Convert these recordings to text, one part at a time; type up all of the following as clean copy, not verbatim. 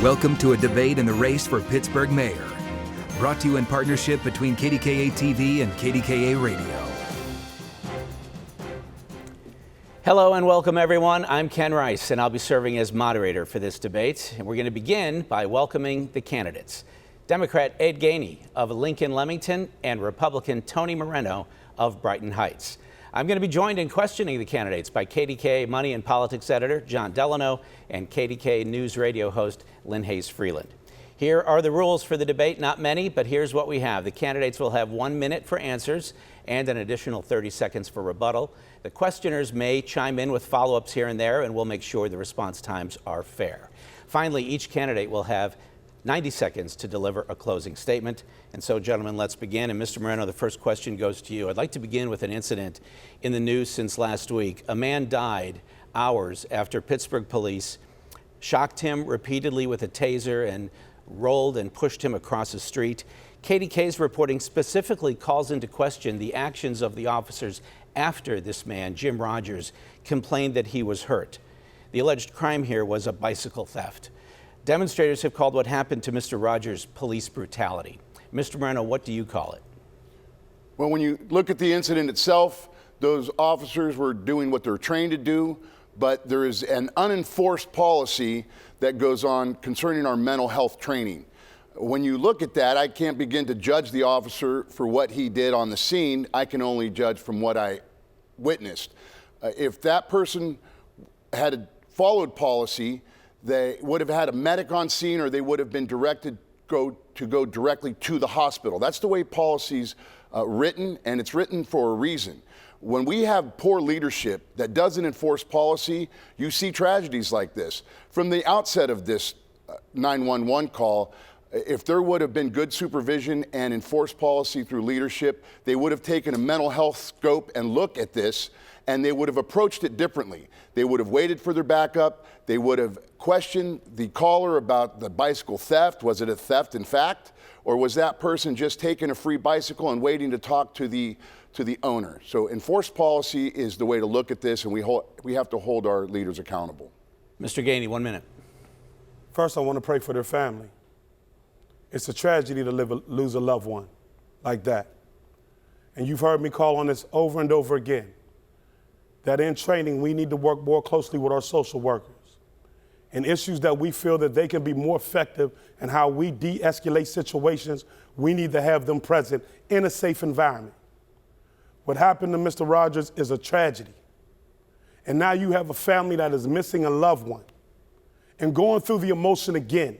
Welcome to a debate in the race for Pittsburgh Mayor. Brought to you in partnership between KDKA-TV and KDKA Radio. Hello and welcome everyone. I'm Ken Rice and I'll be serving as moderator for this debate. And we're going to begin by welcoming the candidates. Democrat Ed Gainey of Lincoln Leamington and Republican Tony Moreno of Brighton Heights. I'm going to be joined in questioning the candidates by KDKA Money and Politics editor John Delano and KDKA News Radio host Lynne Hayes-Freeland. Here are the rules for the debate. Not many, but here's what we have. The candidates will have 1 minute for answers and an additional 30 seconds for rebuttal. The questioners may chime in with follow-ups here and there, and we'll make sure the response times are fair. Finally, each candidate will have 90 seconds to deliver a closing statement. And so, gentlemen, let's begin. And Mr. Moreno, the first question goes to you. I'd like to begin with an incident in the news since last week. A man died hours after Pittsburgh police shocked him repeatedly with a taser and rolled and pushed him across the street. KDK's reporting specifically calls into question the actions of the officers after this man, Jim Rogers, complained that he was hurt. The alleged crime here was a bicycle theft. Demonstrators have called what happened to Mr. Rogers police brutality. Mr. Moreno, what do you call it? Well, when you look at the incident itself, those officers were doing what they're trained to do, but there is an unenforced policy that goes on concerning our mental health training. When you look at that, I can't begin to judge the officer for what he did on the scene. I can only judge from what I witnessed. If that person had followed policy, they would have had a medic on scene, or they would have been directed to go directly to the hospital. That's the way policy's written, and it's written for a reason. When we have poor leadership that doesn't enforce policy, you see tragedies like this. From the outset of this 911 call, if there would have been good supervision and enforced policy through leadership, they would have taken a mental health scope and look at this, and they would have approached it differently. They would have waited for their backup. They would have questioned the caller about the bicycle theft. Was it a theft in fact? Or was that person just taking a free bicycle and waiting to talk to the owner? So enforced policy is the way to look at this, and we have to hold our leaders accountable. Mr. Gainey, 1 minute. First, I want to pray for their family. It's a tragedy to lose a loved one like that. And you've heard me call on this over and over again, that in training, we need to work more closely with our social workers and issues that we feel that they can be more effective in how we de-escalate situations. We need to have them present in a safe environment. What happened to Mr. Rogers is a tragedy. And now you have a family that is missing a loved one and going through the emotion again,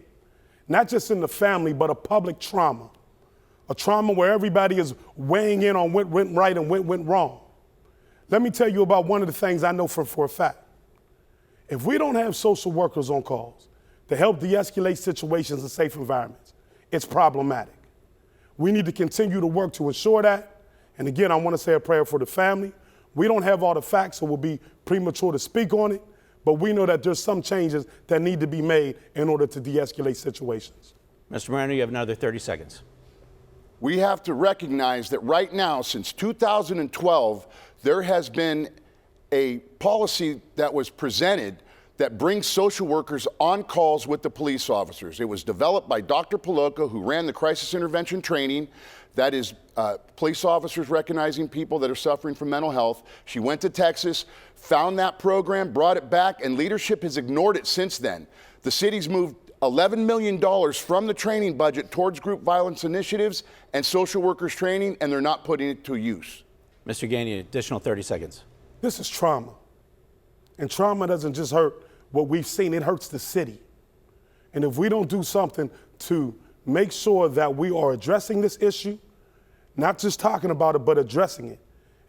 not just in the family, but a public trauma, a trauma where everybody is weighing in on what went right and what went wrong. Let me tell you about one of the things I know for a fact. If we don't have social workers on calls to help de-escalate situations in safe environments, it's problematic. We need to continue to work to ensure that. And again, I want to say a prayer for the family. We don't have all the facts, so we'll be premature to speak on it, but we know that there's some changes that need to be made in order to de-escalate situations. Mr. Moreno, you have another 30 seconds. We have to recognize that right now, since 2012, there has been a policy that was presented that brings social workers on calls with the police officers. It was developed by Dr. Paloka, who ran the crisis intervention training. That is police officers recognizing people that are suffering from mental health. She went to Texas, found that program, brought it back, and leadership has ignored it since then. The city's moved $11 million from the training budget towards group violence initiatives and social workers training, and they're not putting it to use. Mr. Gainey, additional 30 seconds. This is trauma. And trauma doesn't just hurt what we've seen, it hurts the city. And if we don't do something to make sure that we are addressing this issue, not just talking about it, but addressing it,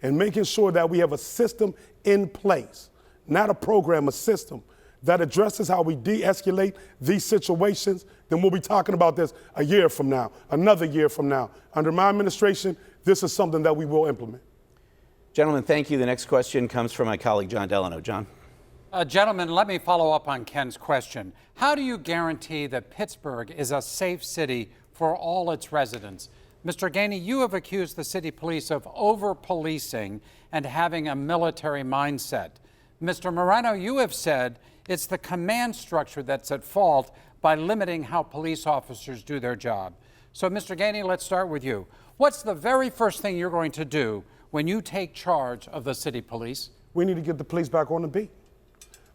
and making sure that we have a system in place, not a program, a system that addresses how we de-escalate these situations, then we'll be talking about this a year from now, another year from now. Under my administration, this is something that we will implement. Gentlemen, thank you. The next question comes from my colleague, John Delano. John. Gentlemen, let me follow up on Ken's question. How do you guarantee that Pittsburgh is a safe city for all its residents? Mr. Gainey, you have accused the city police of over-policing and having a military mindset. Mr. Moreno, you have said It's the command structure that's at fault by limiting how police officers do their job. So, Mr. Gainey, let's start with you. What's the very first thing you're going to do when you take charge of the city police? We need to get the police back on the beat.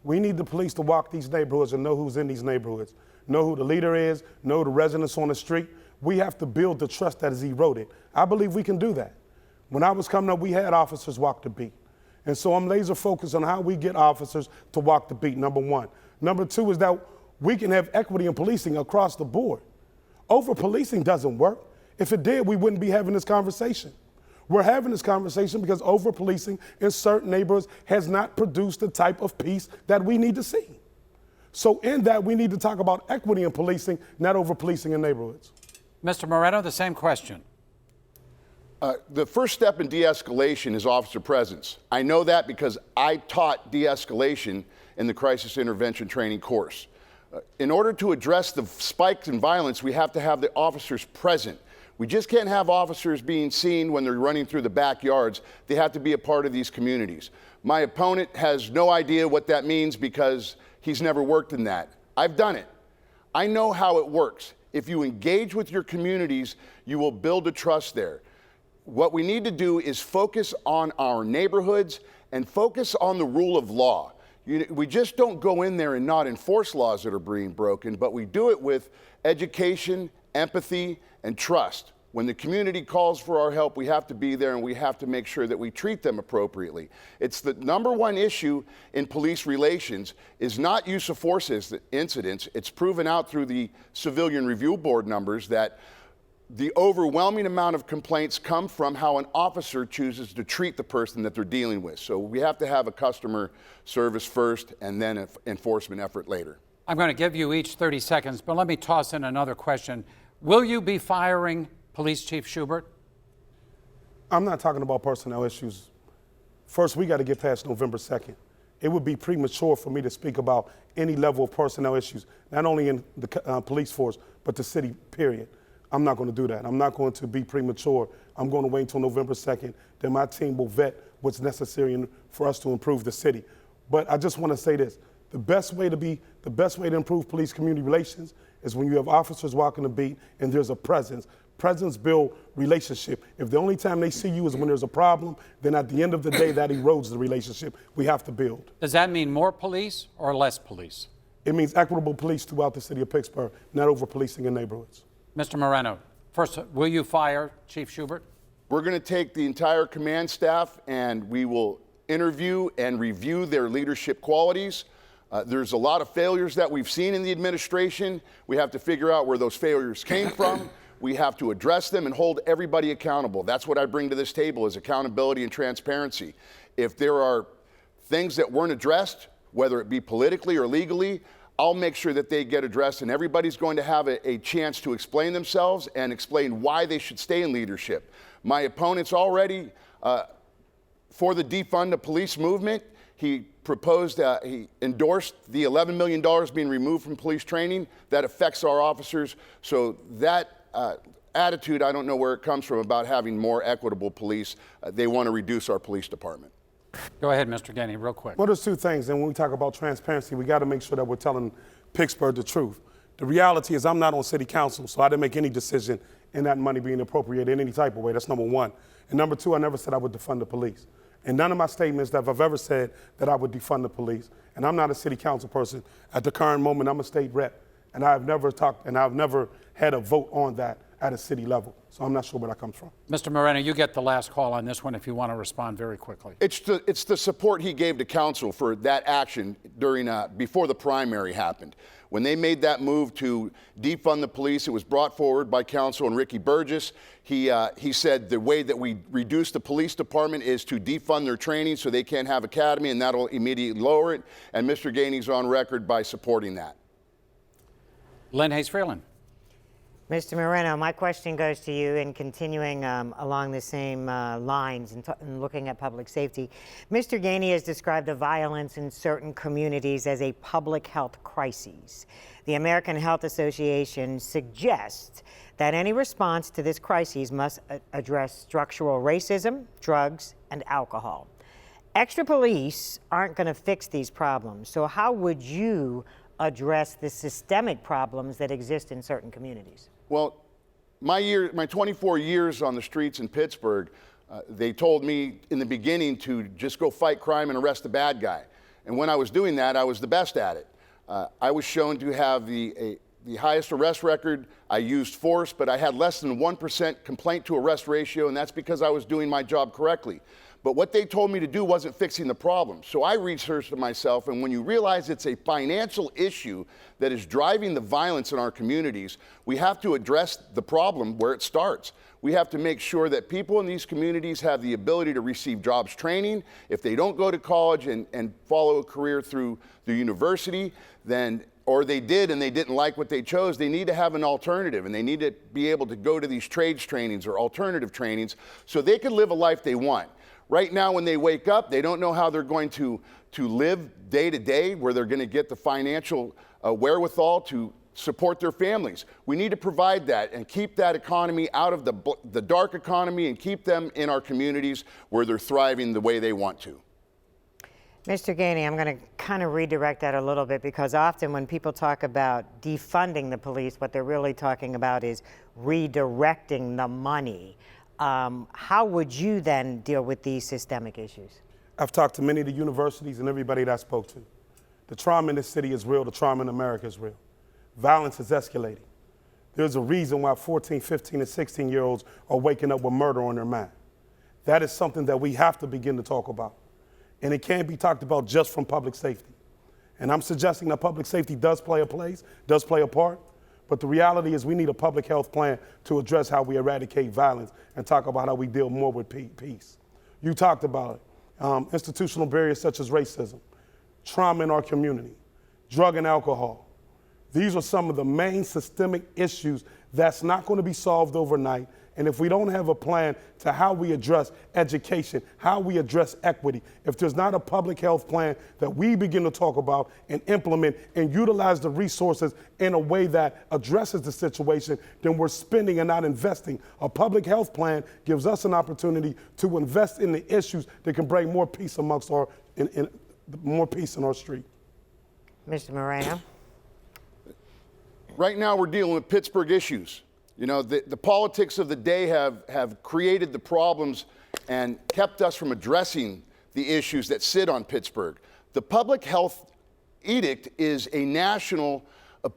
We need the police to walk these neighborhoods and know who's in these neighborhoods, know who the leader is, know the residents on the street. We have to build the trust that is eroded. I believe we can do that. When I was coming up, we had officers walk the beat. And so I'm laser focused on how we get officers to walk the beat, number one. Number two is that we can have equity in policing across the board. Over-policing doesn't work. If it did, we wouldn't be having this conversation. We're having this conversation because over-policing in certain neighborhoods has not produced the type of peace that we need to see. So in that, we need to talk about equity in policing, not over-policing in neighborhoods. Mr. Moreno, the same question. The first step in de-escalation is officer presence. I know that because I taught de-escalation in the crisis intervention training course. In order to address the spikes in violence, we have to have the officers present. We just can't have officers being seen when they're running through the backyards. They have to be a part of these communities. My opponent has no idea what that means because he's never worked in that. I've done it. I know how it works. If you engage with your communities, you will build a trust there. What we need to do is focus on our neighborhoods and focus on the rule of law. We just don't go in there and not enforce laws that are being broken, but we do it with education, empathy, and trust. When the community calls for our help, we have to be there and we have to make sure that we treat them appropriately. It's the number one issue in police relations is not use of force incidents. It's proven out through the Civilian Review Board numbers that the overwhelming amount of complaints come from how an officer chooses to treat the person that they're dealing with. So we have to have a customer service first and then an enforcement effort later. I'm going to give you each 30 seconds, but let me toss in another question. Will you be firing Police Chief Schubert? I'm not talking about personnel issues. First, we got to get past November 2nd. It would be premature for me to speak about any level of personnel issues, not only in the police force, but the city, period. I'm not going to do that. I'm not going to be premature. I'm going to wait until November 2nd. Then my team will vet what's necessary for us to improve the city. But I just want to say this. The best way to improve police community relations is when you have officers walking the beat and there's a presence. Presence build relationship. If the only time they see you is when there's a problem, then at the end of the day, that erodes the relationship we have to build. Does that mean more police or less police? It means equitable police throughout the city of Pittsburgh, not over-policing in neighborhoods. Mr. Moreno, first, will you fire Chief Schubert? We're going to take the entire command staff and we will interview and review their leadership qualities. There's a lot of failures that we've seen in the administration. We have to figure out where those failures came from. We have to address them and hold everybody accountable. That's what I bring to this table is accountability and transparency. If there are things that weren't addressed, whether it be politically or legally, I'll make sure that they get addressed and everybody's going to have a chance to explain themselves and explain why they should stay in leadership. My opponent's already for the defund the police movement. He proposed, he endorsed the $11 million being removed from police training. That affects our officers. So that attitude, I don't know where it comes from about having more equitable police. They want to reduce our police department. Go ahead, Mr. Gainey, real quick. Well, there's two things. And when we talk about transparency, we got to make sure that we're telling Pittsburgh the truth. The reality is I'm not on city council, so I didn't make any decision in that money being appropriated in any type of way. That's number one. And number two, I never said I would defund the police. And none of my statements that I've ever said that I would defund the police. And I'm not a city council person. At the current moment, I'm a state rep. And I've never talked, and I've never had a vote on that at a city level. So I'm not sure where that comes from. Mr. Moreno, you get the last call on this one if you want to respond very quickly. It's the support he gave to council for that action during before the primary happened. When they made that move to defund the police, it was brought forward by council and Ricky Burgess. He said the way that we reduce the police department is to defund their training so they can't have academy, and that'll immediately lower it. And Mr. Gainey's on record by supporting that. Lynne Hayes-Freeland. Mr. Moreno, my question goes to you in continuing along the same lines and looking at public safety. Mr. Gainey has described the violence in certain communities as a public health crisis. The American Health Association suggests that any response to this crisis must address structural racism, drugs, and alcohol. extra police aren't going to fix these problems. So how would you address the systemic problems that exist in certain communities? Well, my 24 years on the streets in Pittsburgh, they told me in the beginning to just go fight crime and arrest the bad guy. And when I was doing that, I was the best at it. I was shown to have the highest arrest record. I used force, but I had less than 1% complaint to arrest ratio, and that's because I was doing my job correctly. But what they told me to do wasn't fixing the problem. So I researched it myself, and when you realize it's a financial issue that is driving the violence in our communities, we have to address the problem where it starts. We have to make sure that people in these communities have the ability to receive jobs training. If they don't go to college and follow a career through the university, then or they did and they didn't like what they chose, they need to have an alternative, and they need to be able to go to these trades trainings or alternative trainings so they can live a life they want. Right now, when they wake up, they don't know how they're going to live day to day, where they're going to get the financial wherewithal to support their families. We need to provide that and keep that economy out of the dark economy and keep them in our communities where they're thriving the way they want to. Mr. Gainey, I'm going to kind of redirect that a little bit, because often when people talk about defunding the police, what they're really talking about is redirecting the money. How would you then deal with these systemic issues? I've talked to many of the universities and everybody that I spoke to. The trauma in this city is real. The trauma in America is real. Violence is escalating. There's a reason why 14, 15, and 16-year-olds are waking up with murder on their mind. That is something that we have to begin to talk about. And it can't be talked about just from public safety. And I'm suggesting that public safety does play a part. But the reality is we need a public health plan to address how we eradicate violence and talk about how we deal more with peace. You talked about it. Institutional barriers such as racism, trauma in our community, drug and alcohol. These are some of the main systemic issues that's not going to be solved overnight. And if we don't have a plan to how we address education, how we address equity, if there's not a public health plan that we begin to talk about and implement and utilize the resources in a way that addresses the situation, then we're spending and not investing. A public health plan gives us an opportunity to invest in the issues that can bring more peace amongst more peace in our street. Mr. Moreno? Right now, we're dealing with Pittsburgh issues. You know, the politics of the day have created the problems and kept us from addressing the issues that sit on Pittsburgh. The public health edict is a national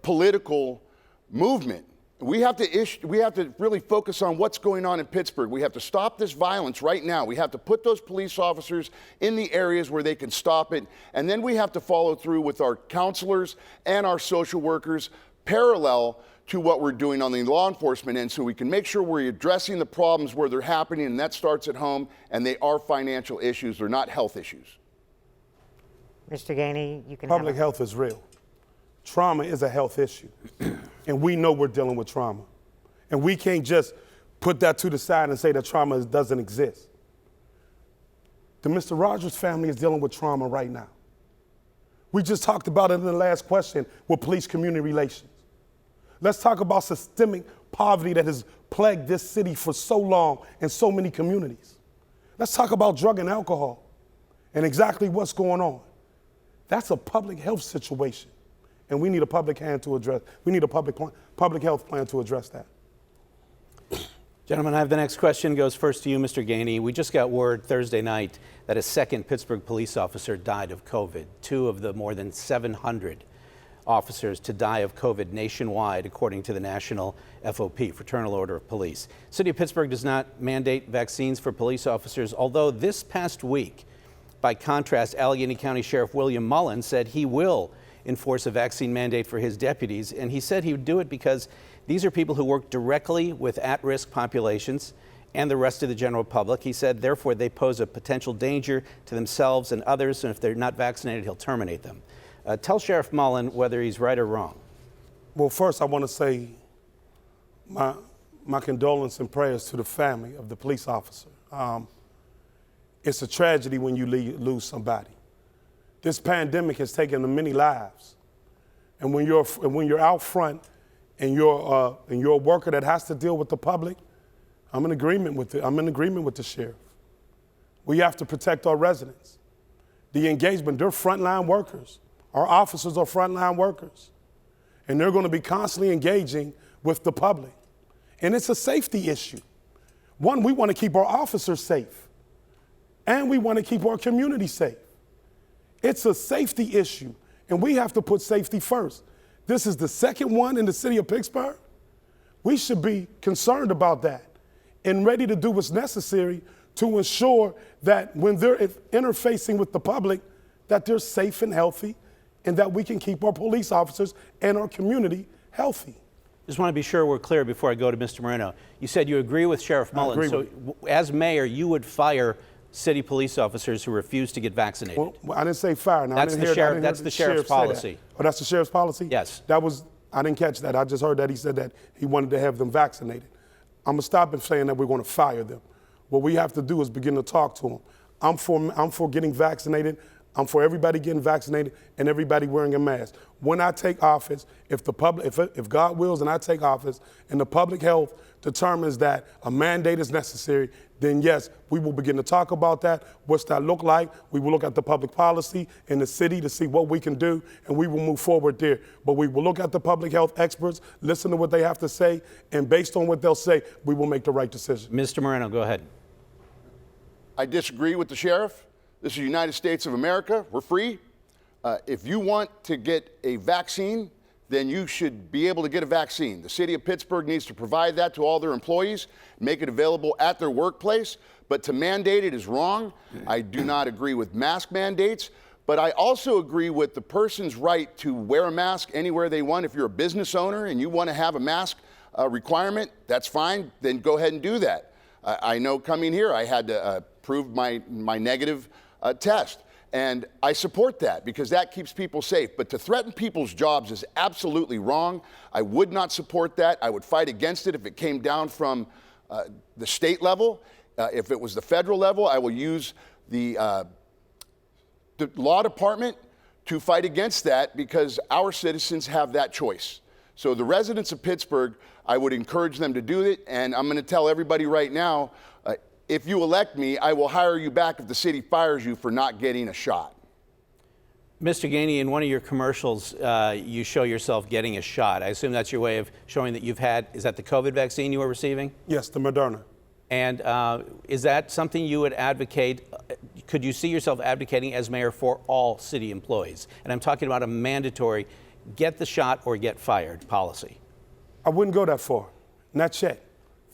political movement. We have to really focus on what's going on in Pittsburgh. We have to stop this violence right now. We have to put those police officers in the areas where they can stop it. And then we have to follow through with our counselors and our social workers parallel to what we're doing on the law enforcement end, so we can make sure we're addressing the problems where they're happening, and that starts at home, and they are financial issues. They're not health issues. Mr. Gainey, you can Public health is real. Trauma is a health issue, and we know we're dealing with trauma. And we can't just put that to the side and say that trauma doesn't exist. The Mr. Rogers family is dealing with trauma right now. We just talked about it in the last question with police-community relations. Let's talk about systemic poverty that has plagued this city for so long in so many communities. Let's talk about drug and alcohol and exactly what's going on. That's a public health situation, and we need a public health plan to address that. Gentlemen, I have the next question. Goes first to you, Mr. Gainey. We just got word Thursday night that a second Pittsburgh police officer died of COVID. 2 of the more than 700 officers to die of COVID nationwide, according to the National FOP, Fraternal Order of Police. City of Pittsburgh does not mandate vaccines for police officers, although this past week, by contrast, Allegheny County Sheriff William Mullen said he will enforce a vaccine mandate for his deputies, and he said he would do it because these are people who work directly with at-risk populations and the rest of the general public. He said, therefore, they pose a potential danger to themselves and others, and if they're not vaccinated, he'll terminate them. Tell Sheriff Mullen whether he's right or wrong. Well, first, I want to say my condolence and prayers to the family of the police officer. It's a tragedy when you lose somebody. This pandemic has taken many lives, and when you're out front and you're a worker that has to deal with the public, I'm in agreement with the sheriff. We have to protect our residents. the engagement. They're frontline workers. Our officers are frontline workers. And they're going to be constantly engaging with the public. And it's a safety issue. One, we want to keep our officers safe. And we want to keep our community safe. It's a safety issue. And we have to put safety first. This is the second one in the city of Pittsburgh. We should be concerned about that and ready to do what's necessary to ensure that when they're interfacing with the public, that they're safe and healthy and that we can keep our police officers and our community healthy. Just want to be sure we're clear before I go to Mr. Moreno. You said you agree with Sheriff Mullen. I agree So as mayor, you would fire city police officers who refuse to get vaccinated. Well, I didn't say fire. Now, That's the sheriff. That's the sheriff's policy. Oh, that's the sheriff's policy? Yes. I didn't catch that. I just heard that he said that he wanted to have them vaccinated. I'm gonna stop it saying that we're gonna fire them. What we have to do is begin to talk to them. I'm for getting vaccinated. I'm for everybody getting vaccinated and everybody wearing a mask. When I take office, if God wills and I take office and the public health determines that a mandate is necessary, then yes, we will begin to talk about that. What's that look like? We will look at the public policy in the city to see what we can do, and we will move forward there. But we will look at the public health experts, listen to what they have to say, and based on what they'll say, we will make the right decision. Mr. Moreno, go ahead. I disagree with the sheriff. This is the United States of America. We're free. If you want to get a vaccine, then you should be able to get a vaccine. The city of Pittsburgh needs to provide that to all their employees, make it available at their workplace, but to mandate it is wrong. I do not agree with mask mandates, but I also agree with the person's right to wear a mask anywhere they want. If you're a business owner and you want to have a mask requirement, that's fine, then go ahead and do that. I know coming here, I had to prove my negative test. And I support that because that keeps people safe. But to threaten people's jobs is absolutely wrong. I would not support that. I would fight against it if it came down from the state level. If it was the federal level, I will use the law department to fight against that because our citizens have that choice. So the residents of Pittsburgh, I would encourage them to do it. And I'm going to tell everybody right now, if you elect me, I will hire you back if the city fires you for not getting a shot. Mr. Gainey, in one of your commercials, you show yourself getting a shot. I assume that's your way of showing that you've had, is that the COVID vaccine you were receiving? Yes, the Moderna. And is that something you would advocate? Could you see yourself advocating as mayor for all city employees? And I'm talking about a mandatory get the shot or get fired policy. I wouldn't go that far, not yet.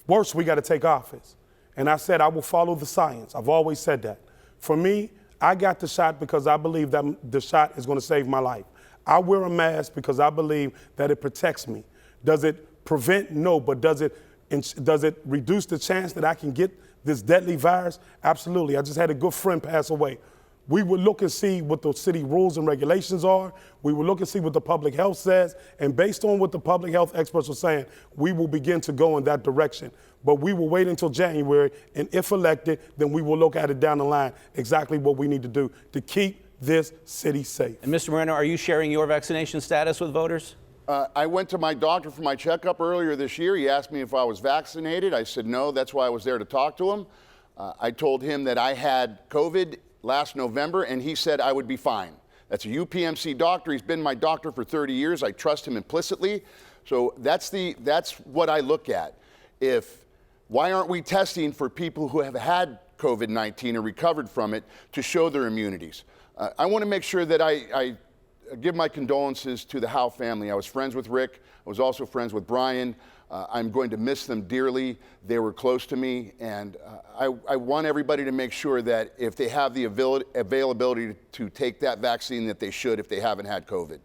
Worse, we got to take office. And I said I will follow the science. I've always said that. For me, I got the shot because I believe that the shot is going to save my life. I wear a mask because I believe that it protects me. Does it prevent? No, but does it reduce the chance that I can get this deadly virus? Absolutely. I just had a good friend pass away. We would look and see what the city rules and regulations are. We would look and see what the public health says. And based on what the public health experts are saying, we will begin to go in that direction. But we will wait until January, and if elected, then we will look at it down the line, exactly what we need to do to keep this city safe. And Mr. Moreno, are you sharing your vaccination status with voters? I went to my doctor for my checkup earlier this year. He asked me if I was vaccinated. I said no. That's why I was there to talk to him. I told him that I had COVID last November, and he said I would be fine. That's a UPMC doctor. He's been my doctor for 30 years. I trust him implicitly. So that's what I look at. Why aren't we testing for people who have had COVID-19 or recovered from it to show their immunities? I want to make sure that I give my condolences to the Howe family. I was friends with Rick. I was also friends with Brian. I'm going to miss them dearly. They were close to me, and I want everybody to make sure that if they have the availability to take that vaccine, that they should if they haven't had COVID.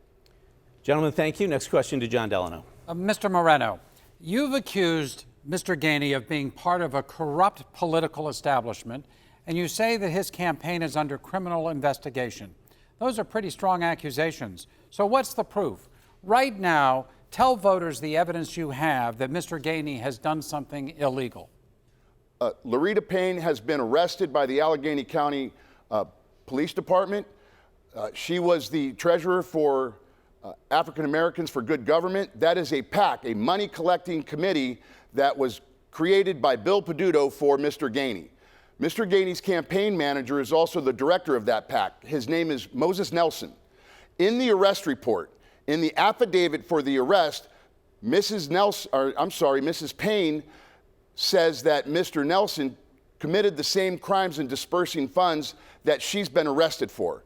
Gentlemen, thank you. Next question to John Delano. Mr. Moreno, you've accused Mr. Gainey of being part of a corrupt political establishment, and you say that his campaign is under criminal investigation. Those are pretty strong accusations. So what's the proof? Right now, tell voters the evidence you have that Mr. Gainey has done something illegal. Loretta Payne has been arrested by the Allegheny County Police Department. She was the treasurer for African Americans for Good Government. That is a PAC, a money collecting committee that was created by Bill Peduto for Mr. Gainey. Mr. Gainey's campaign manager is also the director of that PAC. His name is Moses Nelson. In the arrest report, in the affidavit for the arrest, Mrs. Payne says that Mr. Nelson committed the same crimes in dispersing funds that she's been arrested for.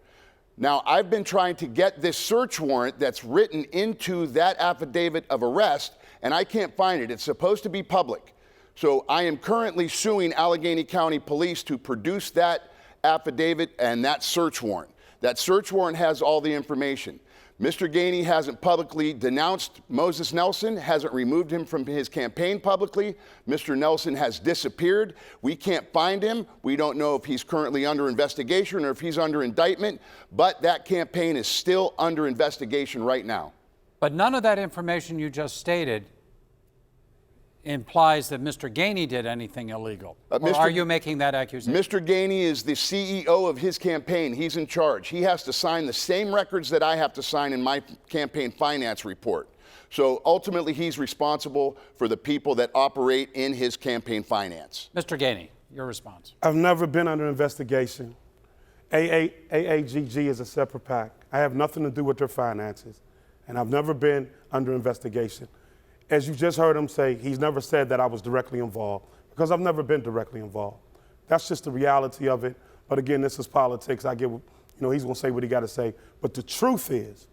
Now, I've been trying to get this search warrant that's written into that affidavit of arrest, and I can't find it. It's supposed to be public. So I am currently suing Allegheny County Police to produce that affidavit and that search warrant. That search warrant has all the information. Mr. Gainey hasn't publicly denounced Moses Nelson, hasn't removed him from his campaign publicly. Mr. Nelson has disappeared. We can't find him. We don't know if he's currently under investigation or if he's under indictment, but that campaign is still under investigation right now. But none of that information you just stated implies that Mr. Gainey did anything illegal. Or are you making that accusation? Mr. Gainey is the CEO of his campaign. He's in charge. He has to sign the same records that I have to sign in my campaign finance report. So ultimately, he's responsible for the people that operate in his campaign finance. Mr. Gainey, your response. I've never been under investigation. AAGG is a separate PAC. I have nothing to do with their finances, and I've never been under investigation. As you just heard him say, he's never said that I was directly involved, because I've never been directly involved. That's just the reality of it. But again, this is politics. I get, he's going to say what he got to say. But the truth is,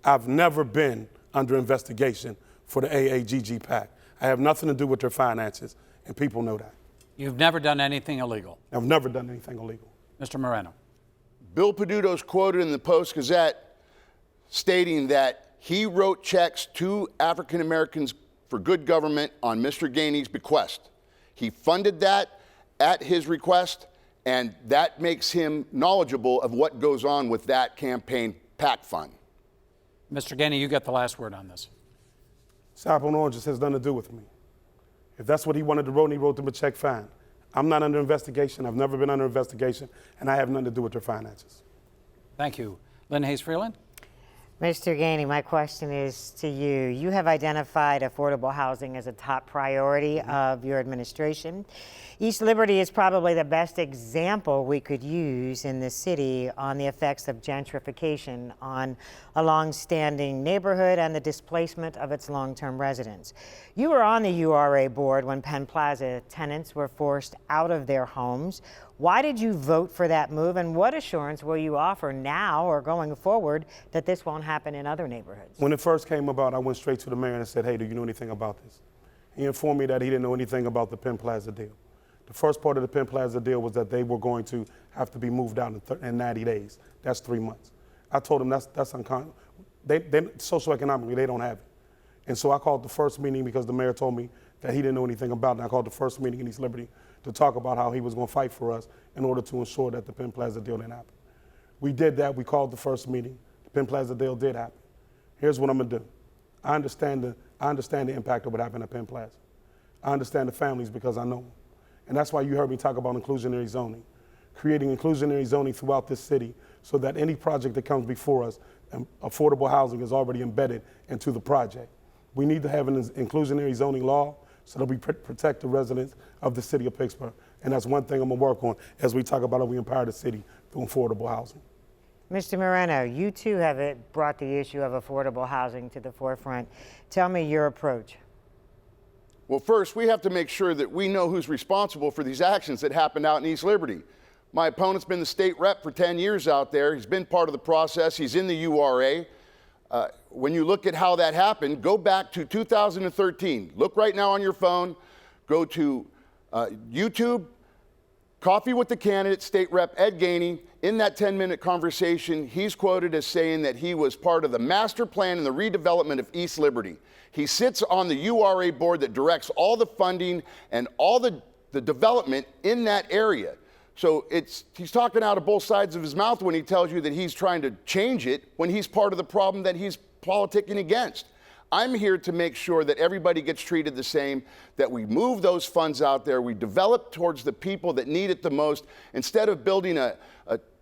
I've never been under investigation for the AAGG PAC. I have nothing to do with their finances, and people know that. You've never done anything illegal? I've never done anything illegal. Mr. Moreno. Bill Peduto's quoted in the Post-Gazette stating that he wrote checks to African Americans for good government on Mr. Gainey's bequest. He funded that at his request, and that makes him knowledgeable of what goes on with that campaign PAC fund. Mr. Gainey, you get the last word on this. It's apple and oranges, has nothing to do with me. If that's what he wanted to write, and he wrote them a check, fine. I'm not under investigation. I've never been under investigation, and I have nothing to do with their finances. Thank you. Lynne Hayes-Freeland. Mr. Gainey, my question is to you. You have identified affordable housing as a top priority of your administration. East Liberty is probably the best example we could use in the city on the effects of gentrification on a long-standing neighborhood and the displacement of its long-term residents. You were on the URA board when Penn Plaza tenants were forced out of their homes. Why did you vote for that move, and what assurance will you offer now or going forward that this won't happen in other neighborhoods? When it first came about, I went straight to the mayor and said, hey, do you know anything about this? He informed me that he didn't know anything about the Penn Plaza deal. The first part of the Penn Plaza deal was that they were going to have to be moved out in 90 days. That's 3 months. I told him that's uncommon. They socioeconomically, they don't have it. And so I called the first meeting because the mayor told me that he didn't know anything about it. And I called the first meeting in East Liberty to talk about how he was going to fight for us in order to ensure that the Penn Plaza deal didn't happen. We did that. We called the first meeting. The Penn Plaza deal did happen. Here's what I'm going to do. I understand the impact of what happened at Penn Plaza. I understand the families because I know them. And that's why you heard me talk about inclusionary zoning, creating inclusionary zoning throughout this city so that any project that comes before us, affordable housing is already embedded into the project. We need to have an inclusionary zoning law so that we protect the residents of the city of Pittsburgh. And that's one thing I'm going to work on as we talk about how we empower the city through affordable housing. Mr. Moreno, you too have brought the issue of affordable housing to the forefront. Tell me your approach. Well, first, we have to make sure that we know who's responsible for these actions that happened out in East Liberty. My opponent's been the state rep for 10 years out there. He's been part of the process. He's in the URA. When you look at how that happened, go back to 2013. Look right now on your phone. Go to YouTube, Coffee with the Candidate, State Rep Ed Gainey. In that 10-minute conversation, he's quoted as saying that he was part of the master plan and the redevelopment of East Liberty. He sits on the URA board that directs all the funding and all the development in that area. So he's talking out of both sides of his mouth when he tells you that he's trying to change it when he's part of the problem that he's politicking against. I'm here to make sure that everybody gets treated the same, that we move those funds out there, we develop towards the people that need it the most, instead of building a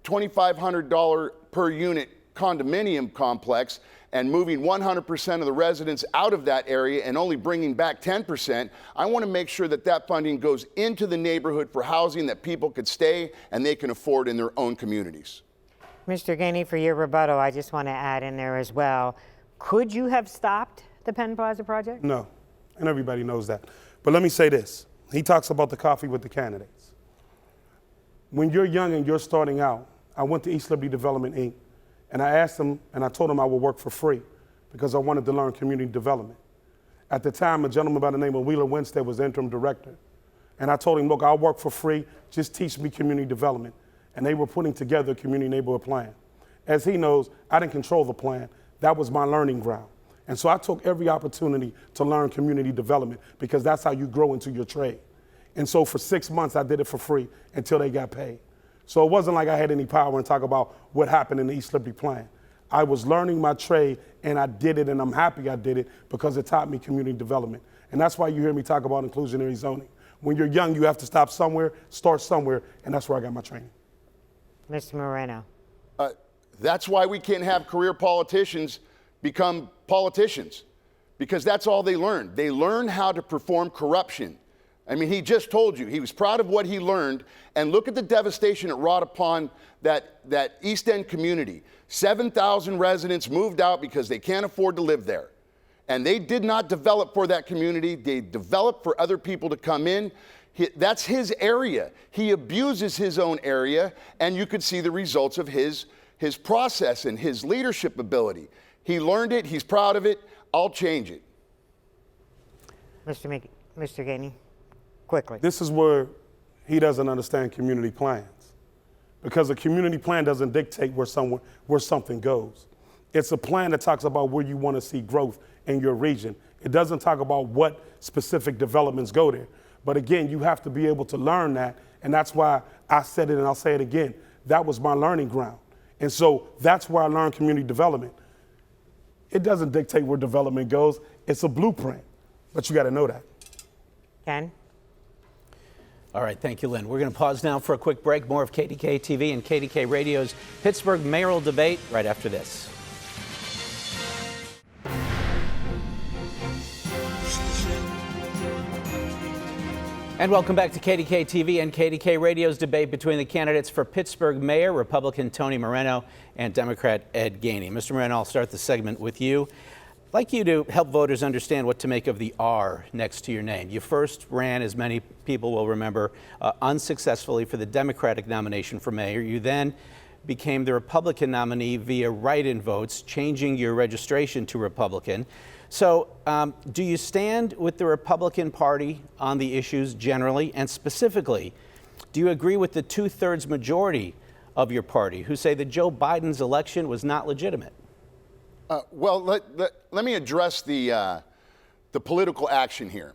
$2,500 per unit condominium complex and moving 100% of the residents out of that area and only bringing back 10%, I want to make sure that that funding goes into the neighborhood for housing that people could stay and they can afford in their own communities. Mr. Gainey, for your rebuttal, I just want to add in there as well. Could you have stopped the Penn Plaza project? No, and everybody knows that. But let me say this. He talks about the coffee with the candidates. When you're young and you're starting out, I went to East Liberty Development, Inc., and I asked him, and I told him I would work for free because I wanted to learn community development. At the time, a gentleman by the name of Wheeler Winstead was interim director. And I told him, look, I'll work for free, just teach me community development. And they were putting together a community neighborhood plan. As he knows, I didn't control the plan. That was my learning ground. And so I took every opportunity to learn community development because that's how you grow into your trade. And so for 6 months, I did it for free until they got paid. So it wasn't like I had any power and talk about what happened in the East Liberty plan. I was learning my trade and I did it, and I'm happy I did it because it taught me community development. And that's why you hear me talk about inclusionary zoning. When you're young, you have to stop somewhere, start somewhere, and that's where I got my training. Mr. Moreno. That's why we can't have career politicians become politicians, because that's all they learn. They learn how to perform corruption. I mean, he just told you he was proud of what he learned, and look at the devastation it wrought upon that East End community. 7,000 residents moved out because they can't afford to live there. And they did not develop for that community. They developed for other people to come in. That's his area. He abuses his own area, and you could see the results of his process and his leadership ability. He learned it. He's proud of it. I'll change it. Mr. Gainey, quickly. This is where he doesn't understand community plans, because a community plan doesn't dictate where something goes. It's a plan that talks about where you want to see growth in your region. It doesn't talk about what specific developments go there. But again, you have to be able to learn that, and that's why I said it and I'll say it again. That was my learning ground. And so that's where I learned community development. It doesn't dictate where development goes. It's a blueprint, but you got to know that. Ken? All right, thank you, Lynn. We're going to pause now for a quick break. More of KDKA-TV and KDK Radio's Pittsburgh mayoral debate right after this. And welcome back to KDKA-TV and KDK Radio's debate between the candidates for Pittsburgh Mayor, Republican Tony Moreno and Democrat Ed Gainey. Mr. Moreno, I'll start the segment with you. I'd like you to help voters understand what to make of the R next to your name. You first ran, as many people will remember, unsuccessfully for the Democratic nomination for mayor. You then became the Republican nominee via write-in votes, changing your registration to Republican. So do you stand with the Republican Party on the issues generally, and specifically, do you agree with the 2/3 majority of your party who say that Joe Biden's election was not legitimate? Well, let me address the political action here.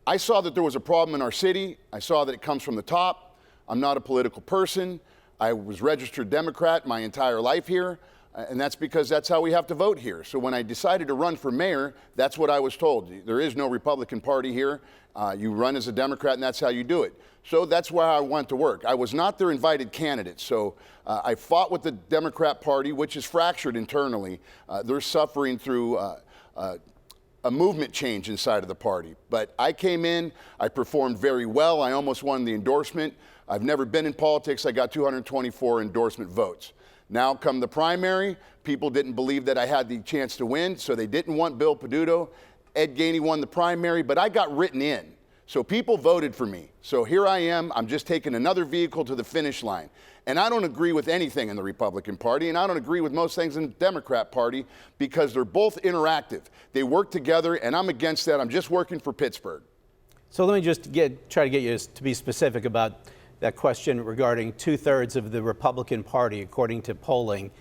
I saw that there was a problem in our city. I saw that it comes from the top. I'm not a political person. I was registered Democrat my entire life here. And that's because that's how we have to vote here. So when I decided to run for mayor, that's what I was told. There is no Republican Party here. You run as a Democrat, and that's how you do it. So that's where I went to work. I was not their invited candidate. So I fought with the Democrat Party, which is fractured internally. They're suffering through a movement change inside of the party. But I came in, I performed very well. I almost won the endorsement. I've never been in politics. I got 224 endorsement votes. Now come the primary, people didn't believe that I had the chance to win, so they didn't want Bill Peduto. Ed Gainey won the primary, but I got written in. So people voted for me. So here I am, I'm just taking another vehicle to the finish line. And I don't agree with anything in the Republican Party, and I don't agree with most things in the Democrat Party, because they're both interactive. They work together, and I'm against that. I'm just working for Pittsburgh. So let me just try to get you to be specific about that question regarding 2/3 of the Republican Party, according to polling,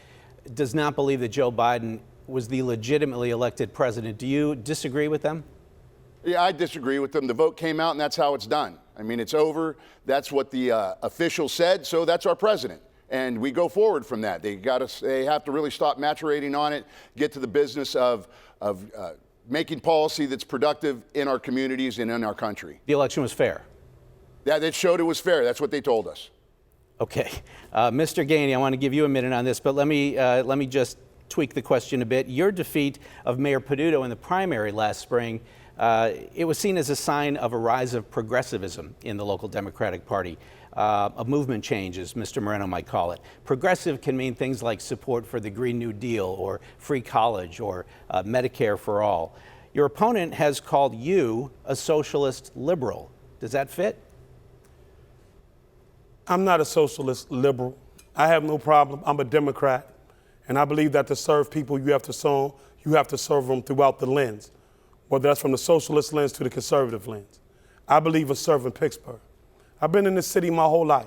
does not believe that Joe Biden was the legitimately elected president. Do you disagree with them? Yeah, I disagree with them. The vote came out, and that's how it's done. I mean, it's over. That's what the official said, so that's our president. And we go forward from that. They have to really stop maturating on it, get to the business of making policy that's productive in our communities and in our country. The election was fair. Yeah, they showed it was fair. That's what they told us. Okay. Mr. Gainey, I want to give you a minute on this, but let me just tweak the question a bit. Your defeat of Mayor Peduto in the primary last spring, it was seen as a sign of a rise of progressivism in the local Democratic Party. A movement change, as Mr. Moreno might call it. Progressive can mean things like support for the Green New Deal or free college or Medicare for all. Your opponent has called you a socialist liberal. Does that fit? I'm not a socialist liberal. I have no problem. I'm a Democrat. And I believe that to serve people, you have to serve them throughout the lens, whether that's from the socialist lens to the conservative lens. I believe in serving Pittsburgh. I've been in this city my whole life,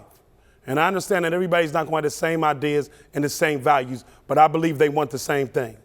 and I understand that everybody's not going to have the same ideas and the same values, but I believe they want the same thing.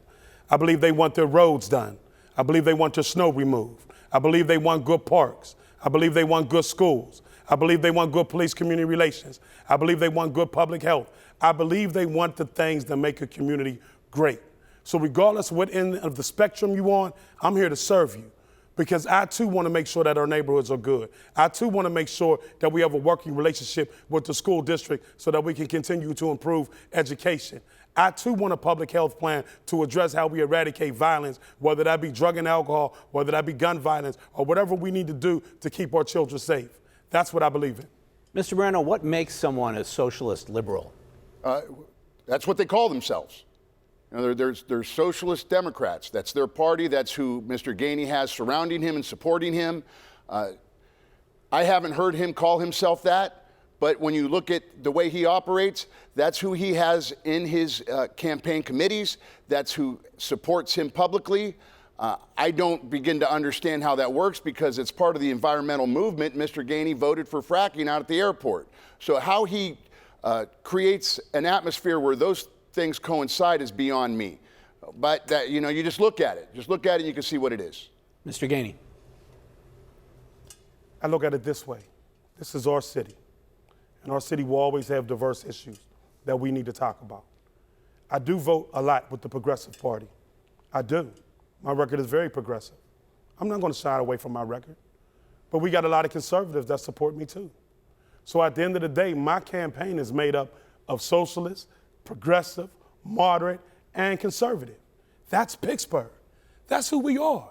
I believe they want their roads done. I believe they want their snow removed. I believe they want good parks. I believe they want good schools. I believe they want good police community relations. I believe they want good public health. I believe they want the things that make a community great. So regardless of what end of the spectrum you on, I'm here to serve you. Because I too want to make sure that our neighborhoods are good. I too want to make sure that we have a working relationship with the school district so that we can continue to improve education. I too want a public health plan to address how we eradicate violence, whether that be drug and alcohol, whether that be gun violence, or whatever we need to do to keep our children safe. That's what I believe in. Mr. Moreno, what makes someone a socialist liberal? That's what they call themselves. You know, there's socialist Democrats. That's their party. That's who Mr. Gainey has surrounding him and supporting him. I haven't heard him call himself that, but when you look at the way he operates, that's who he has in his campaign committees. That's who supports him publicly. I don't begin to understand how that works because it's part of the environmental movement. Mr. Gainey voted for fracking out at the airport. So how he creates an atmosphere where those things coincide is beyond me. But that, you know, you just look at it. Just look at it and you can see what it is. Mr. Gainey. I look at it this way. This is our city. And our city will always have diverse issues that we need to talk about. I do vote a lot with the Progressive Party. I do. My record is very progressive. I'm not going to shy away from my record. But we got a lot of conservatives that support me too. So at the end of the day, my campaign is made up of socialists, progressive, moderate, and conservative. That's Pittsburgh. That's who we are.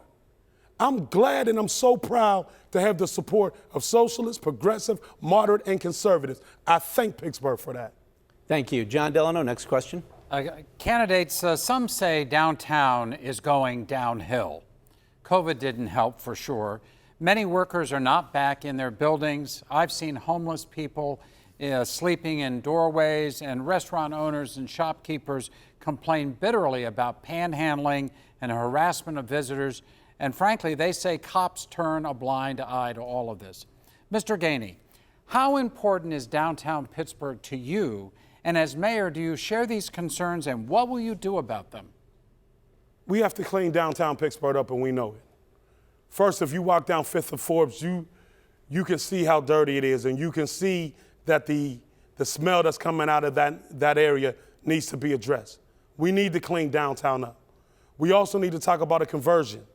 I'm glad and I'm so proud to have the support of socialists, progressive, moderate, and conservatives. I thank Pittsburgh for that. Thank you. John Delano, next question. Candidates, some say downtown is going downhill. COVID didn't help for sure. Many workers are not back in their buildings. I've seen homeless people sleeping in doorways, and restaurant owners and shopkeepers complain bitterly about panhandling and harassment of visitors. And frankly, they say cops turn a blind eye to all of this. Mr. Gainey, how important is downtown Pittsburgh to you? And as mayor, do you share these concerns, and what will you do about them? We have to clean downtown Pittsburgh up, and we know it. First, if you walk down 5th and Forbes, you can see how dirty it is, and you can see that the smell that's coming out of that area needs to be addressed. We need to clean downtown up. We also need to talk about a conversion,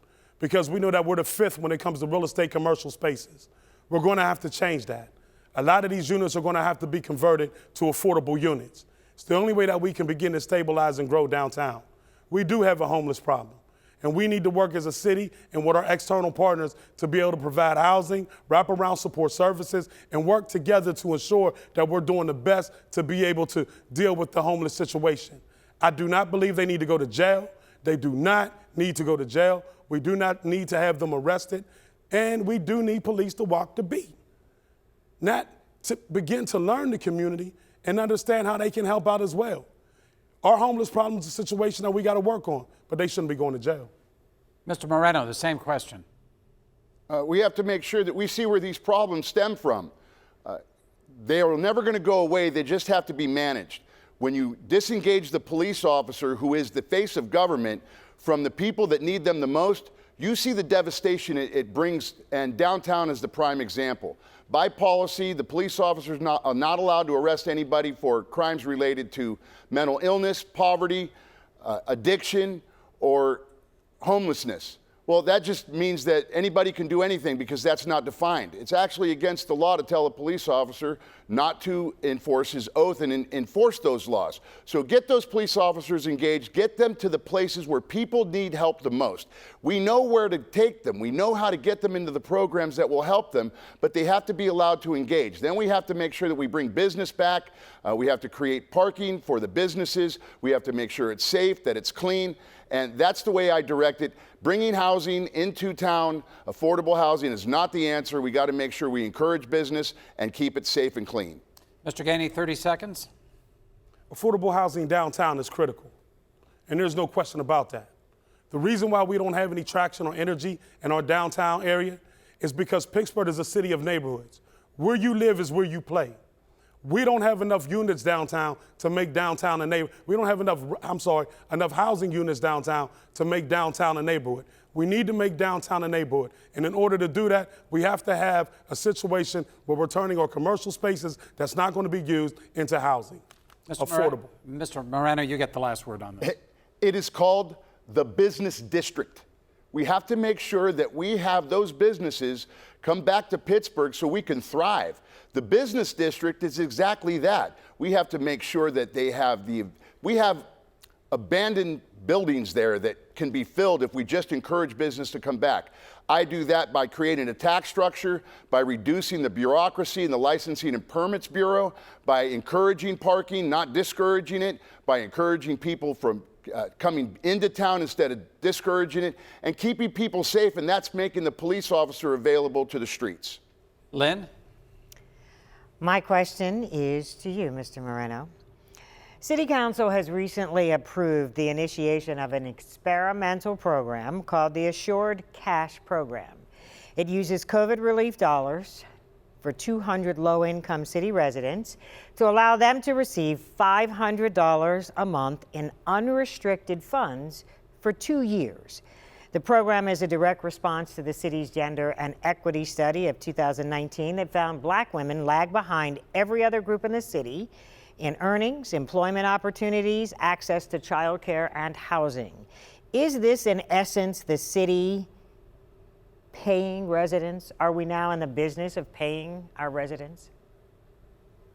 because we know that we're the 5th when it comes to real estate commercial spaces. We're going to have to change that. A lot of these units are going to have to be converted to affordable units. It's the only way that we can begin to stabilize and grow downtown. We do have a homeless problem, and we need to work as a city and with our external partners to be able to provide housing, wraparound support services, and work together to ensure that we're doing the best to be able to deal with the homeless situation. I do not believe they need to go to jail. They do not need to go to jail. We do not need to have them arrested, and we do need police to walk the beat. Not to begin to learn the community and understand how they can help out as well. Our homeless problem is a situation that we got to work on, but they shouldn't be going to jail. Mr. Moreno, the same question. We have to make sure that we see where these problems stem from. They are never going to go away. They just have to be managed. When you disengage the police officer, who is the face of government, from the people that need them the most, you see the devastation it brings, and downtown is the prime example. By policy, the police officers are not allowed to arrest anybody for crimes related to mental illness, poverty, addiction, or homelessness. Well, that just means that anybody can do anything because that's not defined. It's actually against the law to tell a police officer not to enforce his oath and enforce those laws. So get those police officers engaged, get them to the places where people need help the most. We know where to take them. We know how to get them into the programs that will help them, but they have to be allowed to engage. Then we have to make sure that we bring business back. We have to create parking for the businesses. We have to make sure it's safe, that it's clean. And that's the way I direct it. Bringing housing into town, affordable housing, is not the answer. We got to make sure we encourage business and keep it safe and clean. Mr. Gainey, 30 seconds. Affordable housing downtown is critical, and there's no question about that. The reason why we don't have any traction or energy in our downtown area is because Pittsburgh is a city of neighborhoods. Where you live is where you play. We don't have enough units downtown to make downtown a neighborhood. We don't have enough housing units downtown to make downtown a neighborhood. We need to make downtown a neighborhood. And in order to do that, we have to have a situation where we're turning our commercial spaces that's not going to be used into housing. Affordable. Mr. Moreno, you get the last word on this. It is called the business district. We have to make sure that we have those businesses come back to Pittsburgh so we can thrive. The business district is exactly that. We have to make sure that we have abandoned buildings there that can be filled if we just encourage business to come back. I do that by creating a tax structure, by reducing the bureaucracy in the Licensing and Permits Bureau, by encouraging parking, not discouraging it, by encouraging people from coming into town instead of discouraging it, and keeping people safe, and that's making the police officer available to the streets. Lynn? My question is to you, Mr. Moreno. City Council has recently approved the initiation of an experimental program called the Assured Cash Program. It uses COVID relief dollars for 200 low-income city residents to allow them to receive $500 a month in unrestricted funds for 2 years. The program is a direct response to the city's gender and equity study of 2019 that found Black women lag behind every other group in the city in earnings, employment opportunities, access to childcare, and housing. Is this, in essence, the city paying residents? Are we now in the business of paying our residents?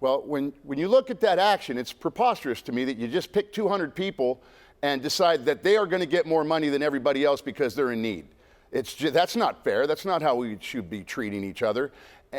Well, when you look at that action, it's preposterous to me that you just pick 200 people and decide that they are going to get more money than everybody else because they're in need. That's not fair. That's not how we should be treating each other.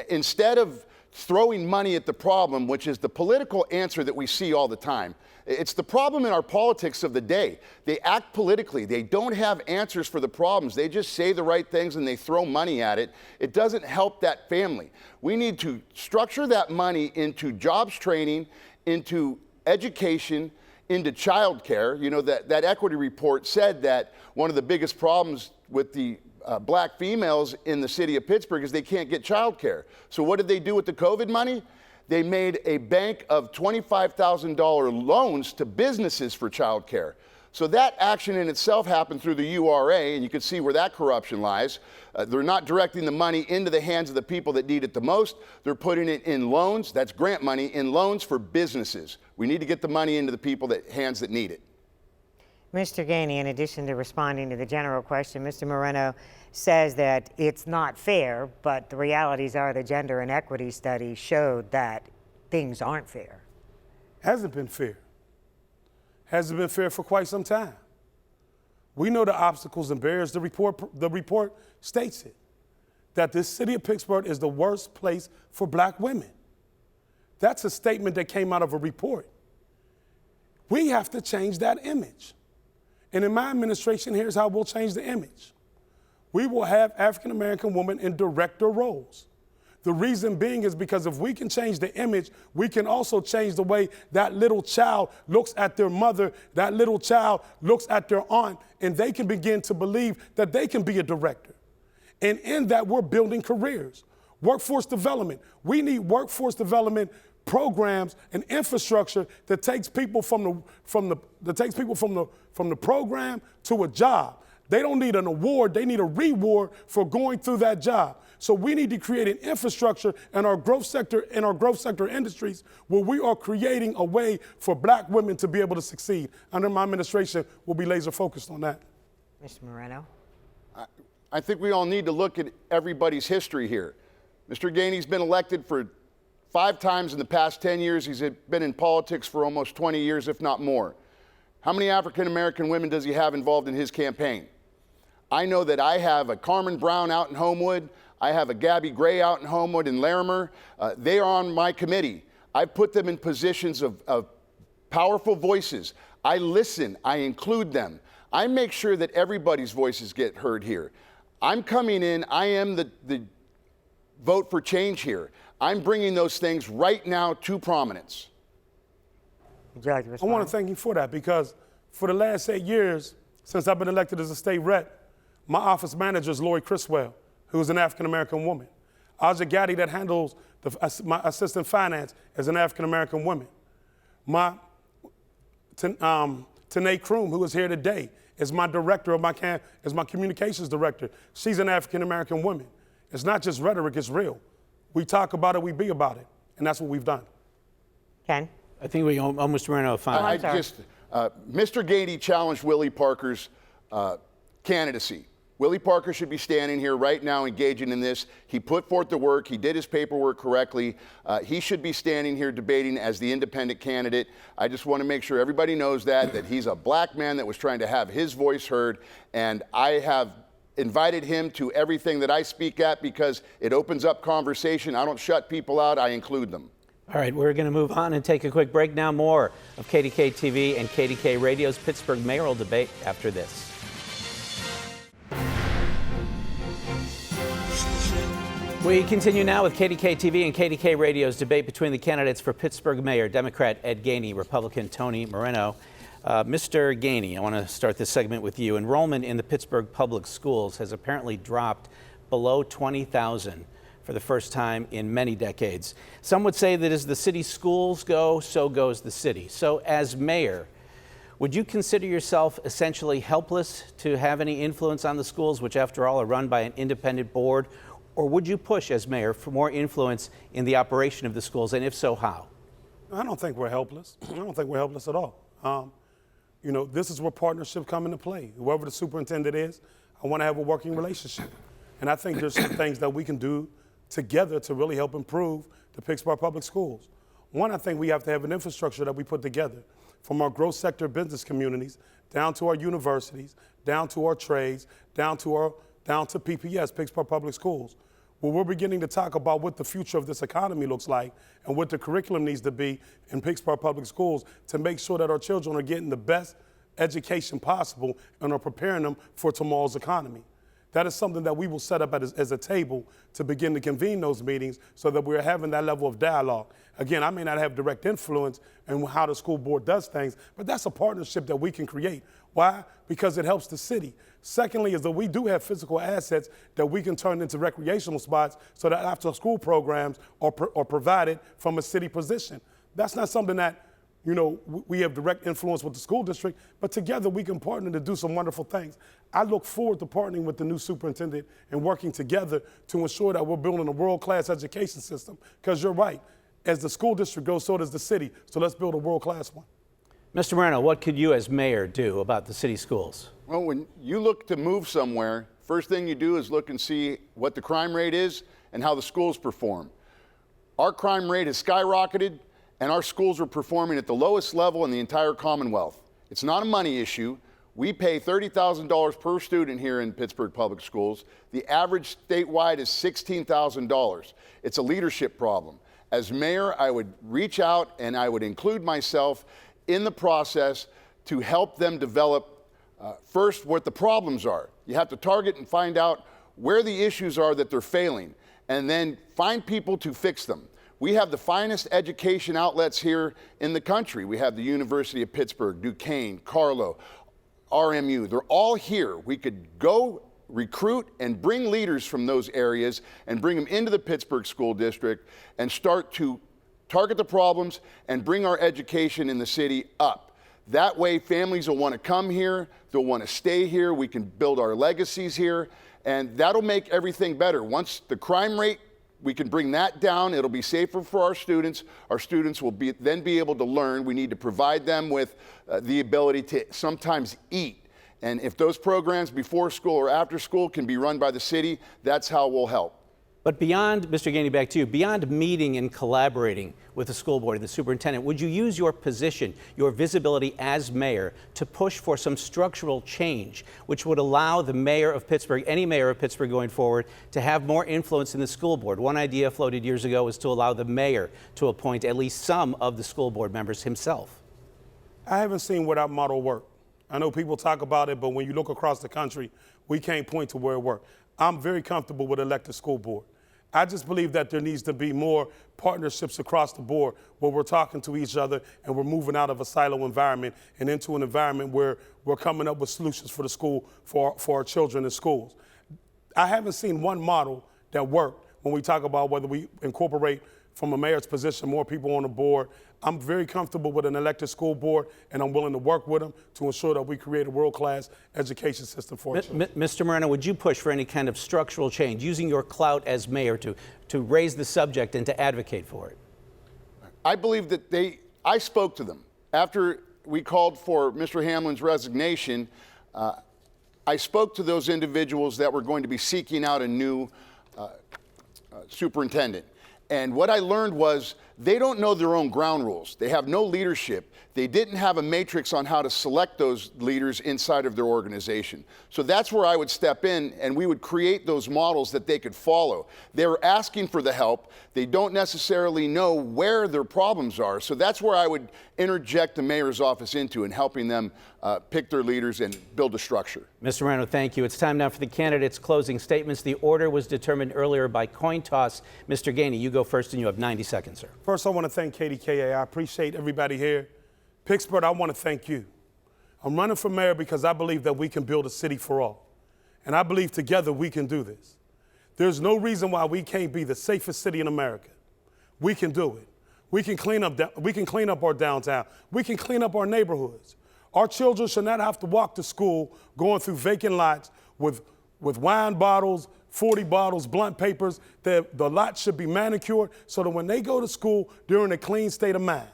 Instead of throwing money at the problem, which is the political answer that we see all the time, it's the problem in our politics of the day. They act politically. They don't have answers for the problems. They just say the right things and they throw money at it. It doesn't help that family. We need to structure that money into jobs training, into education, into child care. You know, that equity report said that one of the biggest problems with the Black females in the city of Pittsburgh is they can't get child care. So what did they do with the COVID money? They made a bank of $25,000 loans to businesses for child care. So that action in itself happened through the URA, and you can see where that corruption lies. They're not directing the money into the hands of the people that need it the most. They're putting it in loans, that's grant money, in loans for businesses. We need to get the money into the hands that need it. Mr. Gainey, in addition to responding to the general question, Mr. Moreno says that it's not fair, but the realities are the gender and equity study showed that things aren't fair. Hasn't been fair. Hasn't been fair for quite some time. We know the obstacles and barriers. The report states it, that this city of Pittsburgh is the worst place for Black women. That's a statement that came out of a report. We have to change that image. And in my administration, here's how we'll change the image. We will have African-American women in director roles. The reason being is because if we can change the image, we can also change the way that little child looks at their mother, that little child looks at their aunt, and they can begin to believe that they can be a director. And in that, we're building careers. Workforce development. We need workforce development programs and infrastructure that takes people from the program to a job. They don't need an award, they need a reward for going through that job. So we need to create an infrastructure in our growth sector industries where we are creating a way for Black women to be able to succeed. Under my administration, we'll be laser focused on that. Mr. Moreno. I think we all need to look at everybody's history here. Mr. Gainey's been elected for 5 times in the past 10 years. He's been in politics for almost 20 years, if not more. How many African-American women does he have involved in his campaign? I know that I have a Carmen Brown out in Homewood. I have a Gabby Gray out in Homewood and Larimer. They are on my committee. I put them in positions of powerful voices. I listen. I include them. I make sure that everybody's voices get heard here. I'm coming in. I am the vote for change here. I'm bringing those things right now to prominence. I want to thank you for that, because for the last 8 years, since I've been elected as a state rep, my office manager is Lori Criswell, who is an African-American woman. Aja Gaddy, that handles my assistant finance, is an African-American woman. My Tanae Kroom, who is here today, is my director of is my communications director. She's an African-American woman. It's not just rhetoric, it's real. We talk about it, we be about it, and that's what we've done. Ken? I think we almost ran out of time. Mr. Gainey challenged Willie Parker's candidacy. Willie Parker should be standing here right now engaging in this. He put forth the work. He did his paperwork correctly. He should be standing here debating as the independent candidate. I just want to make sure everybody knows that he's a black man that was trying to have his voice heard, and I have invited him to everything that I speak at because it opens up conversation. I don't shut people out. I include them. All right, we're going to move on and take a quick break now. More of KDKA-TV and KDKA Radio's Pittsburgh mayoral debate after this. We continue now with KDKA-TV and KDKA Radio's debate between the candidates for Pittsburgh mayor, Democrat Ed Gainey, Republican Tony Moreno. Mr. Gainey, I want to start this segment with you. Enrollment in the Pittsburgh public schools has apparently dropped below 20,000 for the first time in many decades. Some would say that as the city's schools go, so goes the city. So as mayor, would you consider yourself essentially helpless to have any influence on the schools, which after all are run by an independent board? Or would you push as mayor for more influence in the operation of the schools, and if so, how? I don't think we're helpless. I don't think we're helpless at all. This is where partnerships come into play. Whoever the superintendent is, I want to have a working relationship. And I think there's some things that we can do together to really help improve the Pittsburgh public schools. One, I think we have to have an infrastructure that we put together from our growth sector business communities down to our universities, down to our trades, down to PPS, Pittsburgh Public Schools, where we're beginning to talk about what the future of this economy looks like and what the curriculum needs to be in Pittsburgh Public Schools to make sure that our children are getting the best education possible and are preparing them for tomorrow's economy. That is something that we will set up as a table to begin to convene those meetings so that we're having that level of dialogue. Again, I may not have direct influence in how the school board does things, but that's a partnership that we can create. Why? Because it helps the city. Secondly, is that we do have physical assets that we can turn into recreational spots so that after school programs are provided from a city position. That's not something that we have direct influence with the school district, but together we can partner to do some wonderful things. I look forward to partnering with the new superintendent and working together to ensure that we're building a world-class education system. Because you're right, as the school district goes, so does the city. So let's build a world-class one. Mr. Moreno, what could you as mayor do about the city schools? Well, when you look to move somewhere, first thing you do is look and see what the crime rate is and how the schools perform. Our crime rate has skyrocketed, and our schools are performing at the lowest level in the entire Commonwealth. It's not a money issue. We pay $30,000 per student here in Pittsburgh Public Schools. The average statewide is $16,000. It's a leadership problem. As mayor, I would reach out and I would include myself in the process to help them develop first what the problems are. You have to target and find out where the issues are that they're failing, and then find people to fix them. We have the finest education outlets here in the country. We have the University of Pittsburgh, Duquesne, Carlow, RMU. They're all here. We could go recruit and bring leaders from those areas and bring them into the Pittsburgh School District and start to target the problems and bring our education in the city up. That way, families will want to come here, they'll want to stay here, we can build our legacies here, and that'll make everything better. Once the crime rate, we can bring that down, it'll be safer for our students. Our students will then be able to learn. We need to provide them with the ability to sometimes eat And if those programs before school or after school can be run by the city, that's how we'll help. But beyond, Mr. Gainey, back to you, beyond meeting and collaborating with the school board and the superintendent, would you use your position, your visibility as mayor, to push for some structural change, which would allow the mayor of Pittsburgh, any mayor of Pittsburgh going forward, to have more influence in the school board? One idea floated years ago was to allow the mayor to appoint at least some of the school board members himself. I haven't seen where that model worked. I know people talk about it, but when you look across the country, we can't point to where it worked. I'm very comfortable with elected school board. I just believe that there needs to be more partnerships across the board where we're talking to each other and we're moving out of a silo environment and into an environment where we're coming up with solutions for the school, for our children in schools. I haven't seen one model that worked when we talk about whether we incorporate from a mayor's position more people on the board. I'm very comfortable with an elected school board, and I'm willing to work with them to ensure that we create a world-class education system for our children. Mr. Moreno, would you push for any kind of structural change, using your clout as mayor to raise the subject and to advocate for it? I believe that I spoke to them. After we called for Mr. Hamlin's resignation, I spoke to those individuals that were going to be seeking out a new superintendent. And what I learned was they don't know their own ground rules. They have no leadership. They didn't have a matrix on how to select those leaders inside of their organization. So that's where I would step in, and we would create those models that they could follow. They were asking for the help. They don't necessarily know where their problems are. So that's where I would interject the mayor's office into and helping them pick their leaders and build a structure. Mr. Moreno, thank you. It's time now for the candidates' closing statements. The order was determined earlier by coin toss. Mr. Gainey, you go first, and you have 90 seconds, sir. First, I want to thank KDKA. I appreciate everybody here. Pittsburgh, I want to thank you. I'm running for mayor because I believe that we can build a city for all. And I believe together we can do this. There's no reason why we can't be the safest city in America. We can do it. We can clean up our downtown. We can clean up our neighborhoods. Our children should not have to walk to school going through vacant lots with wine bottles, 40 bottles, blunt papers. The lot should be manicured so that when they go to school, they're in a clean state of mind.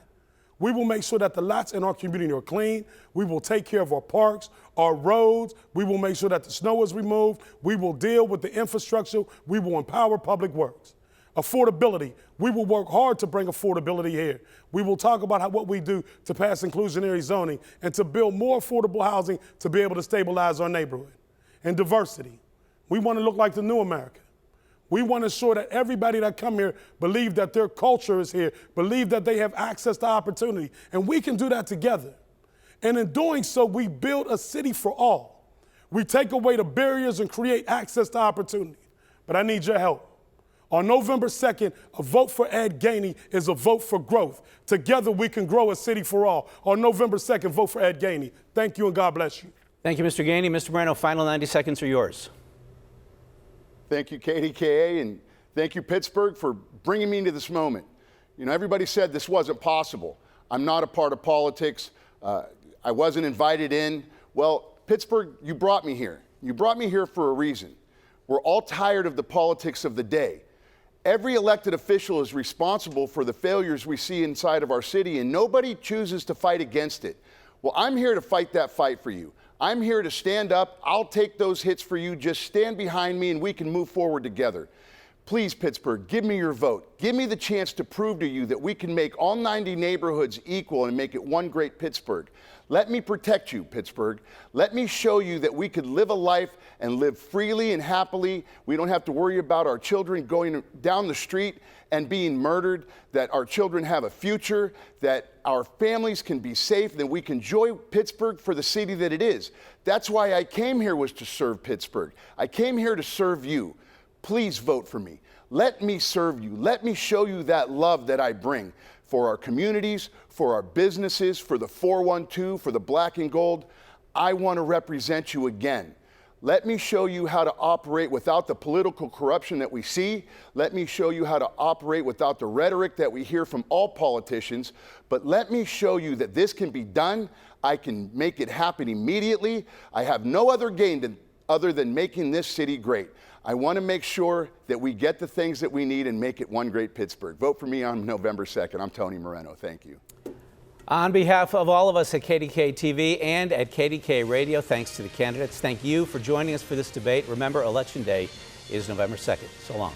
We will make sure that the lots in our community are clean. We will take care of our parks, our roads. We will make sure that the snow is removed. We will deal with the infrastructure. We will empower public works. Affordability. We will work hard to bring affordability here. We will talk about what we do to pass inclusionary zoning and to build more affordable housing to be able to stabilize our neighborhood. And diversity. We want to look like the new America. We want to ensure that everybody that come here believe that their culture is here, believe that they have access to opportunity, and we can do that together. And in doing so, we build a city for all. We take away the barriers and create access to opportunity. But I need your help. On November 2nd, a vote for Ed Gainey is a vote for growth. Together, we can grow a city for all. On November 2nd, vote for Ed Gainey. Thank you, and God bless you. Thank you, Mr. Gainey. Mr. Moreno, final 90 seconds are yours. Thank you, KDKA, and thank you, Pittsburgh, for bringing me into this moment. You know, everybody said this wasn't possible. I'm not a part of politics. I wasn't invited in. Well, Pittsburgh, you brought me here. You brought me here for a reason. We're all tired of the politics of the day. Every elected official is responsible for the failures we see inside of our city, and nobody chooses to fight against it. Well, I'm here to fight that fight for you. I'm here to stand up. I'll take those hits for you. Just stand behind me and we can move forward together. Please, Pittsburgh, give me your vote. Give me the chance to prove to you that we can make all 90 neighborhoods equal and make it one great Pittsburgh. Let me protect you, Pittsburgh. Let me show you that we could live a life and live freely and happily. We don't have to worry about our children going down the street and being murdered, that our children have a future, that our families can be safe, that we can enjoy Pittsburgh for the city that it is. That's why I came here, was to serve Pittsburgh. I came here to serve you. Please vote for me. Let me serve you. Let me show you that love that I bring for our communities, for our businesses, for the 412, for the black and gold. I want to represent you again. Let me show you how to operate without the political corruption that we see. Let me show you how to operate without the rhetoric that we hear from all politicians. But let me show you that this can be done. I can make it happen immediately. I have no other gain other than making this city great. I want to make sure that we get the things that we need and make it one great Pittsburgh. Vote for me on November 2nd. I'm Tony Moreno. Thank you. On behalf of all of us at KDKA-TV and at KDKA Radio, thanks to the candidates. Thank you for joining us for this debate. Remember, Election Day is November 2nd. So long.